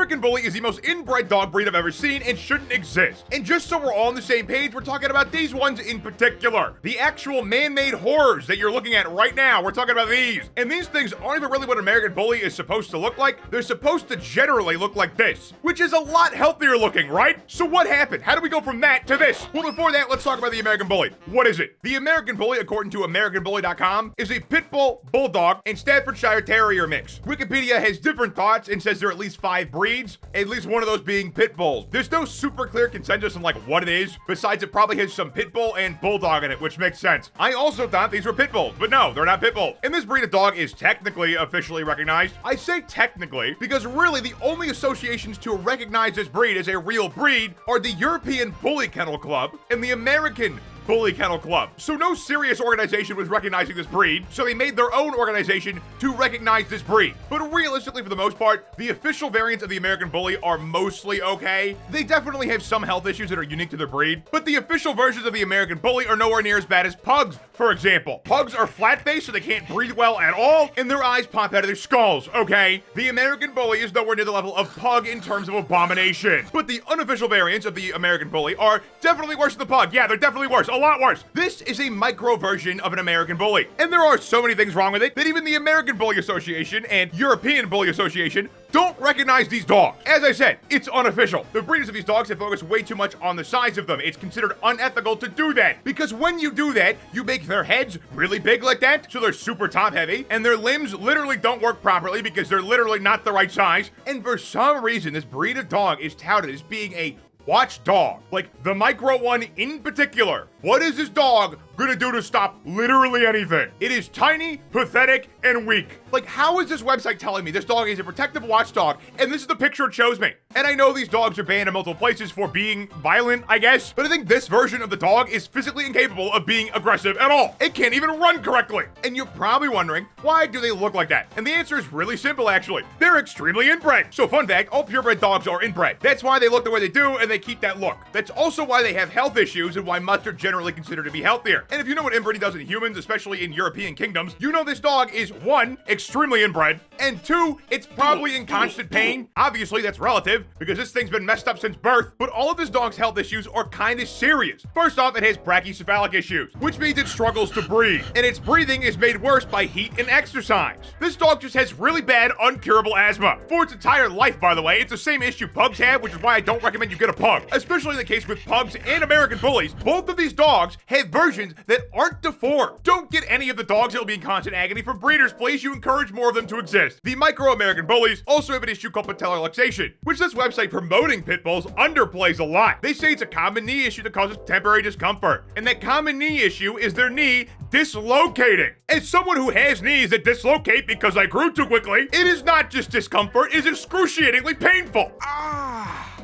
American Bully is the most inbred dog breed I've ever seen and shouldn't exist. And just so we're all on the same page, we're talking about these ones in particular. The actual man-made horrors that you're looking at right now, we're talking about these. And these things aren't even really what an American Bully is supposed to look like. They're supposed to generally look like this, which is a lot healthier looking, right? So what happened? How do we go from that to this? Well, before that, let's talk about the American Bully. What is it? The American Bully, according to AmericanBully.com, is a pit bull, bulldog, and Staffordshire Terrier mix. Wikipedia has different thoughts and says there are at least 5 breeds, at least one of those being pit bulls. There's no super clear consensus on like what it is, besides it probably has some pit bull and bulldog in it, which makes sense. I also thought these were pit bulls, but no, they're not pit bulls. And this breed of dog is technically officially recognized. I say technically because really the only associations to recognize this breed as a real breed are the European Bully Kennel Club and the American Bully Kennel Club. So no serious organization was recognizing this breed, so they made their own organization to recognize this breed. But realistically, for the most part, the official variants of the American Bully are mostly okay. They definitely have some health issues that are unique to their breed, but the official versions of the American Bully are nowhere near as bad as pugs, for example. Pugs are flat-faced, so they can't breathe well at all, and their eyes pop out of their skulls, okay? The American Bully is nowhere near the level of pug in terms of abomination. But the unofficial variants of the American Bully are definitely worse than the pug. Yeah, they're definitely worse. A lot worse. This is a micro version of an American Bully, and there are so many things wrong with it that even the American Bully Association and European Bully Association don't recognize these dogs. As I said, it's unofficial. The breeders of these dogs have focused way too much on the size of them. It's considered unethical to do that, because when you do that, you make their heads really big like that, so they're super top heavy, and their limbs literally don't work properly because they're literally not the right size. And for some reason, this breed of dog is touted as being a watchdog, like the micro one in particular. What is this dog gonna do to stop literally anything? It is tiny, pathetic, and weak. Like, how is this website telling me this dog is a protective watchdog, and this is the picture it shows me? And I know these dogs are banned in multiple places for being violent, I guess, but I think this version of the dog is physically incapable of being aggressive at all. It can't even run correctly. And you're probably wondering, why do they look like that? And the answer is really simple, actually. They're extremely inbred. So fun fact, all purebred dogs are inbred. That's why they look the way they do, and they keep that look. That's also why they have health issues and why mutts are generally considered to be healthier. And if you know what inbreeding does in humans, especially in European kingdoms, you know this dog is 1, extremely inbred, and 2, it's probably in constant pain. Obviously, that's relative, because this thing's been messed up since birth, but all of this dog's health issues are kind of serious. First off, it has brachycephalic issues, which means it struggles to breathe, and its breathing is made worse by heat and exercise. This dog just has really bad, uncurable asthma. For its entire life, by the way, it's the same issue pugs have, which is why I don't recommend you get a pug. Especially in the case with pugs and American Bullies, both of these dogs have versions that aren't deformed. Don't get any of the dogs that'll be in constant agony from breeders, please. You encourage more of them to exist. The micro American Bullies also have an issue called patellar luxation, which this website promoting pit bulls underplays a lot. They say it's a common knee issue that causes temporary discomfort, and that common knee issue is their knee dislocating. As someone who has knees that dislocate because I grew too quickly, it is not just discomfort, it is excruciatingly painful.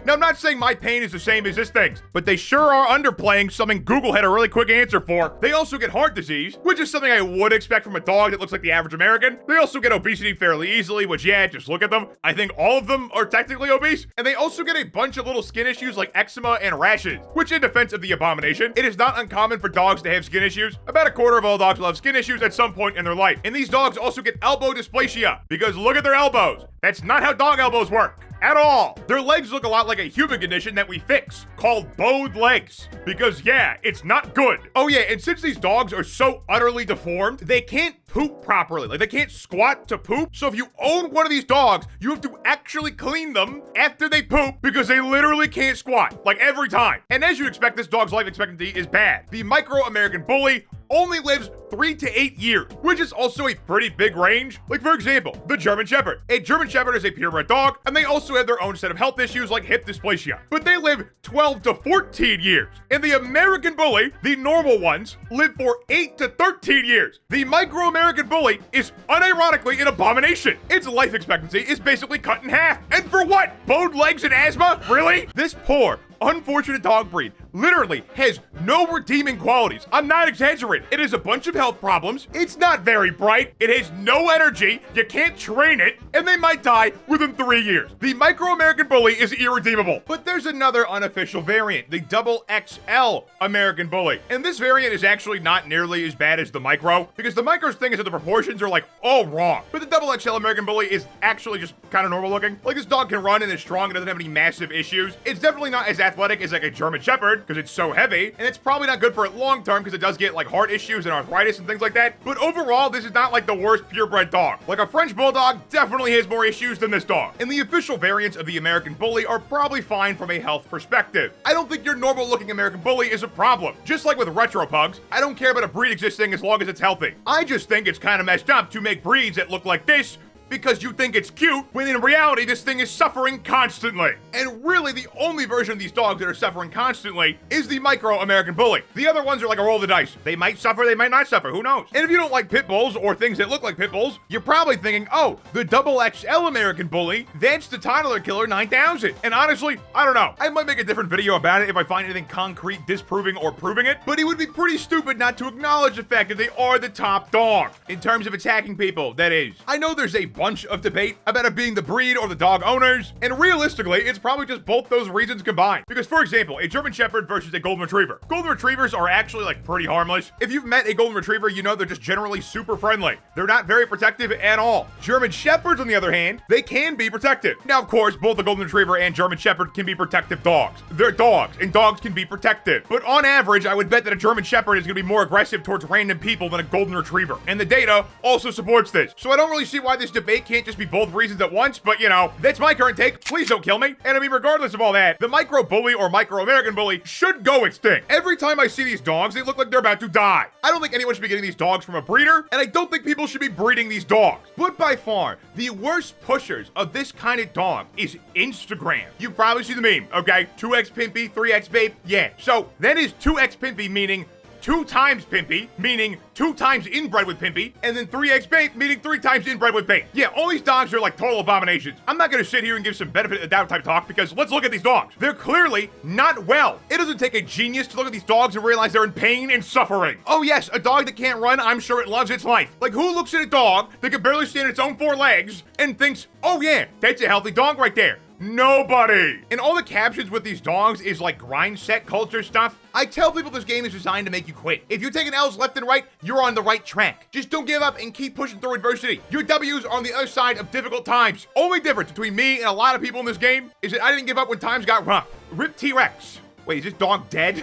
Now, I'm not saying my pain is the same as this thing's, but they sure are underplaying something Google had a really quick answer for. They also get heart disease, which is something I would expect from a dog that looks like the average American. They also get obesity fairly easily, which, yeah, just look at them. I think all of them are technically obese. And they also get a bunch of little skin issues like eczema and rashes, which, in defense of the abomination, it is not uncommon for dogs to have skin issues. About a quarter of all dogs will have skin issues at some point in their life. And these dogs also get elbow dysplasia, because look at their elbows. That's not how dog elbows work at all. Their legs look a lot like a human condition that we fix, called bowed legs. Because yeah, it's not good. Oh yeah, and since these dogs are so utterly deformed, they can't poop properly. Like, they can't squat to poop. So if you own one of these dogs, you have to actually clean them after they poop because they literally can't squat, like every time. And as you'd expect, this dog's life expectancy is bad. The micro American Bully only lives 3 to 8 years, which is also a pretty big range. Like, for example, the German Shepherd. A German Shepherd is a purebred dog, and they also have their own set of health issues like hip dysplasia, but they live 12 to 14 years. And the American Bully, the normal ones, live for 8 to 13 years. The micro American Bully is unironically an abomination. Its life expectancy is basically cut in half. And for what? Bowed legs and asthma? Really? This poor, unfortunate dog breed literally has no redeeming qualities. I'm not exaggerating. It has a bunch of health problems. It's not very bright. It has no energy. You can't train it, and they might die within 3 years. The Micro American Bully is irredeemable. But there's another unofficial variant, the Double XL American Bully. And this variant is actually not nearly as bad as the Micro, because the Micro's thing is that the proportions are like all wrong. But the Double XL American Bully is actually just kind of normal looking. Like, this dog can run and is strong and doesn't have any massive issues. It's definitely not as athletic as like a German Shepherd, because it's so heavy, and it's probably not good for it long term because it does get like heart issues and arthritis and things like that. But overall, this is not like the worst purebred dog. Like, a French Bulldog definitely has more issues than this dog. And the official variants of the American Bully are probably fine from a health perspective. I don't think your normal looking American Bully is a problem. Just like with retro pugs, I don't care about a breed existing as long as it's healthy. I just think it's kind of messed up to make breeds that look like this because you think it's cute, when in reality, this thing is suffering constantly. And really, the only version of these dogs that are suffering constantly is the Micro American Bully. The other ones are like a roll of the dice. They might suffer, they might not suffer, who knows? And if you don't like pit bulls or things that look like pit bulls, you're probably thinking, oh, the Double XL American Bully, that's the Toddler Killer 9000. And honestly, I don't know. I might make a different video about it if I find anything concrete disproving or proving it, but it would be pretty stupid not to acknowledge the fact that they are the top dog. In terms of attacking people, that is. I know there's a bunch of debate about it being the breed or the dog owners, and realistically, it's probably just both those reasons combined. Because, for example, a German Shepherd versus a Golden Retriever. Golden Retrievers are actually like pretty harmless. If you've met a Golden Retriever, you know they're just generally super friendly. They're not very protective at all. German Shepherds, on the other hand, they can be protective. Now, of course, both the Golden Retriever and German Shepherd can be protective dogs. They're dogs, and dogs can be protective. But on average, I would bet that a German Shepherd is going to be more aggressive towards random people than a Golden Retriever. And the data also supports this. So I don't really see why this debate can't just be both reasons at once, but you know, that's my current take. Please don't kill me. And I mean, regardless of all that, the Micro Bully or Micro American Bully should go extinct. Every time I see these dogs, they look like they're about to die. I don't think anyone should be getting these dogs from a breeder, and I don't think people should be breeding these dogs. But by far, the worst pushers of this kind of dog is Instagram. You probably see the meme, okay? 2x Pimpy, 3x Babe, yeah. So that is 2x Pimpy, meaning 2 times Pimpy, meaning 2 times inbred with Pimpy, and then 3x Babe, meaning 3 times inbred with Babe. Yeah, all these dogs are like total abominations. I'm not gonna sit here and give some benefit of the doubt type talk, because let's look at these dogs. They're clearly not well. It doesn't take a genius to look at these dogs and realize they're in pain and suffering. Oh yes, a dog that can't run, I'm sure it loves its life. Like, who looks at a dog that can barely stand its own 4 legs and thinks, oh yeah, that's a healthy dog right there? Nobody. And all the captions with these dogs is like grind set culture stuff. I tell people this game is designed to make you quit. If you're taking L's left and right, you're on the right track. Just don't give up and keep pushing through adversity. Your W's are on the other side of difficult times. Only difference between me and a lot of people in this game is that I didn't give up when times got rough. Rip T-Rex. Wait, is this dog dead?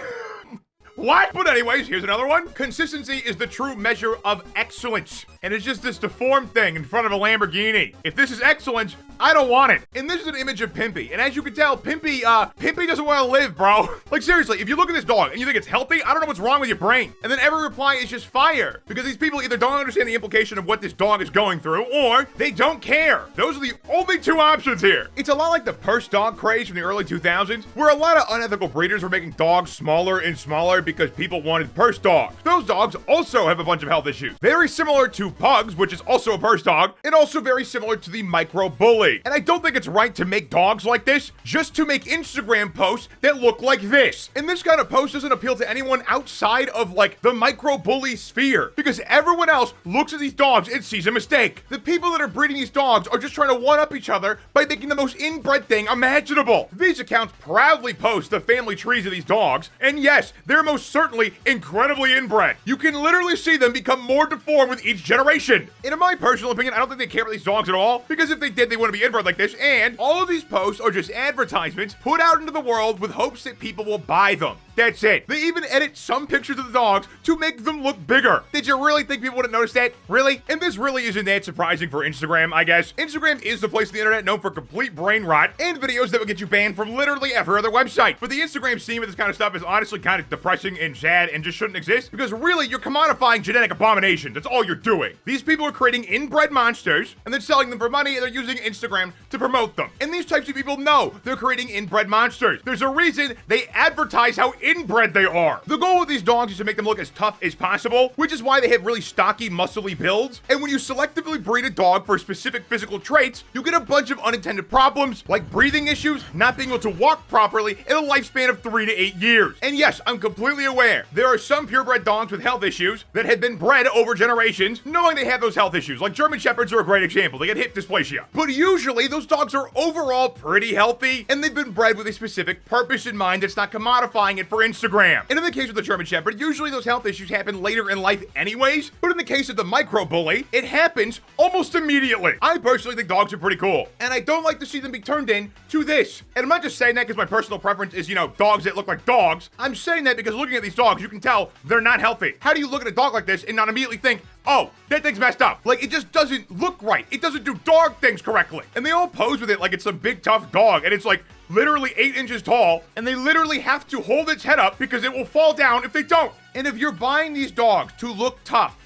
What? But anyways, here's another one. Consistency is the true measure of excellence. And it's just this deformed thing in front of a Lamborghini. If this is excellence, I don't want it. And this is an image of Pimpy. And as you can tell, Pimpy doesn't want to live, bro. Like, seriously, if you look at this dog and you think it's healthy, I don't know what's wrong with your brain. And then every reply is just fire. Because these people either don't understand the implication of what this dog is going through, or they don't care. Those are the only 2 options here. It's a lot like the purse dog craze from the early 2000s, where a lot of unethical breeders were making dogs smaller and smaller because people wanted purse dogs. Those dogs also have a bunch of health issues. Very similar to pugs, which is also a purse dog, and also very similar to the Micro Bully. And I don't think it's right to make dogs like this just to make Instagram posts that look like this. And this kind of post doesn't appeal to anyone outside of like the Micro Bully sphere, because everyone else looks at these dogs and sees a mistake. The people that are breeding these dogs are just trying to one-up each other by making the most inbred thing imaginable. These accounts proudly post the family trees of these dogs, and yes, they're most certainly incredibly inbred. You can literally see them become more deformed with each generation. And in my personal opinion, I don't think they care about these dogs at all, because if they did, they wouldn't be inbred like this, and all of these posts are just advertisements put out into the world with hopes that people will buy them. That's it. They even edit some pictures of the dogs to make them look bigger. Did you really think people wouldn't notice that? Really? And this really isn't that surprising for Instagram, I guess. Instagram is the place on the internet known for complete brain rot and videos that would get you banned from literally every other website. But the Instagram scene with this kind of stuff is honestly kind of depressing and sad and just shouldn't exist, because really you're commodifying genetic abominations. That's all you're doing. doing. These people are creating inbred monsters and then selling them for money, and they're using Instagram to promote them. And these types of people know they're creating inbred monsters. There's a reason they advertise how inbred they are. The goal of these dogs is to make them look as tough as possible, which is why they have really stocky, muscly builds. And when you selectively breed a dog for specific physical traits, you get a bunch of unintended problems like breathing issues, not being able to walk properly, and a lifespan of 3 to 8 years. And yes, I'm completely aware there are some purebred dogs with health issues that have been bred over generations knowing they have those health issues. Like German Shepherds are a great example. They get hip dysplasia. But usually those dogs are overall pretty healthy, and they've been bred with a specific purpose in mind that's not commodifying it for Instagram. And in the case of the German Shepherd, usually those health issues happen later in life anyways, but in the case of the micro bully, it happens almost immediately. I personally think dogs are pretty cool, and I don't like to see them be turned in to this. And I'm not just saying that because my personal preference is, dogs that look like dogs. I'm saying that because looking at these dogs, you can tell they're not healthy. How do you look at a dog like this and not immediately think, oh, that thing's messed up? Like, it just doesn't look right. It doesn't do dog things correctly. And they all pose with it like it's some big tough dog, and it's like literally 8 inches tall, and they literally have to hold its head up because it will fall down if they don't. And if you're buying these dogs to look tough,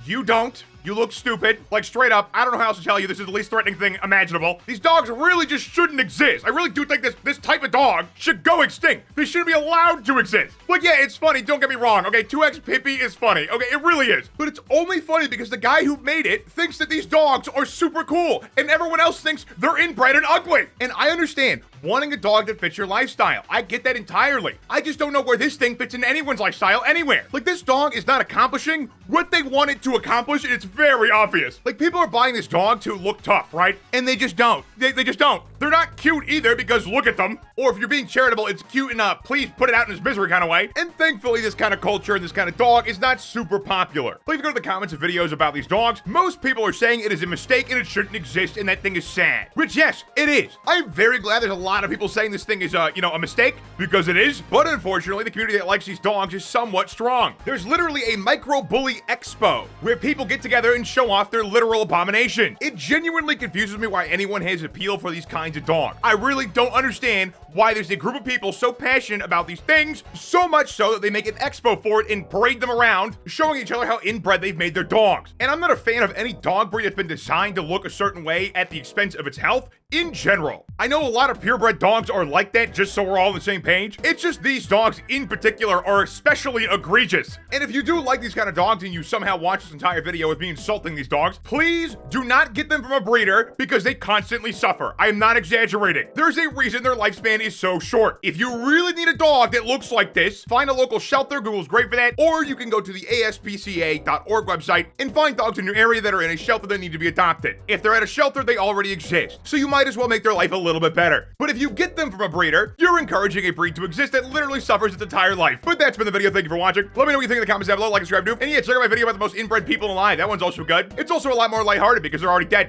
you don't. You look stupid. Like, straight up, I don't know how else to tell you this is the least threatening thing imaginable. These dogs really just shouldn't exist. I really do think this type of dog should go extinct. They shouldn't be allowed to exist. Like, yeah, it's funny, don't get me wrong, okay? 2X Pippi is funny, okay? It really is. But it's only funny because the guy who made it thinks that these dogs are super cool, and everyone else thinks they're inbred and ugly. And I understand wanting a dog that fits your lifestyle. I get that entirely. I just don't know where this thing fits in anyone's lifestyle anywhere. Like, this dog is not accomplishing what they want it to accomplish, and it's very obvious. Like, people are buying this dog to look tough, right? And they just don't. They just don't. They're not cute either because look at them. Or if you're being charitable, it's cute in a please put it out in his misery kind of way. And thankfully, this kind of culture and this kind of dog is not super popular. But if you go to the comments of videos about these dogs, most people are saying it is a mistake and it shouldn't exist and that thing is sad. Which, yes, it is. I'm very glad there's a lot of people saying this thing is, a mistake, because it is. But unfortunately, the community that likes these dogs is somewhat strong. There's literally a micro bully expo where people get together and show off their literal abomination. It genuinely confuses me why anyone has appeal for these kinds of dogs. I really don't understand why there's a group of people so passionate about these things, so much so that they make an expo for it and parade them around, showing each other how inbred they've made their dogs. And I'm not a fan of any dog breed that's been designed to look a certain way at the expense of its health in general. I know a lot of purebred dogs are like that, just so we're all on the same page. It's just these dogs in particular are especially egregious. And if you do like these kind of dogs and you somehow watch this entire video with me insulting these dogs, please do not get them from a breeder because they constantly suffer. I am not exaggerating. There's a reason their lifespan is so short. If you really need a dog that looks like this, find a local shelter. Google's great for that. Or you can go to the ASPCA.org website and find dogs in your area that are in a shelter that need to be adopted. If they're at a shelter, they already exist. So you might as well make their life a little bit better. But if you get them from a breeder, you're encouraging a breed to exist that literally suffers its entire life. But that's been the video. Thank you for watching. Let me know what you think in the comments down below. Like and subscribe, dude. And yeah, check out my video about the most inbred people alive. That one's also good. It's also a lot more lighthearted because they're already dead.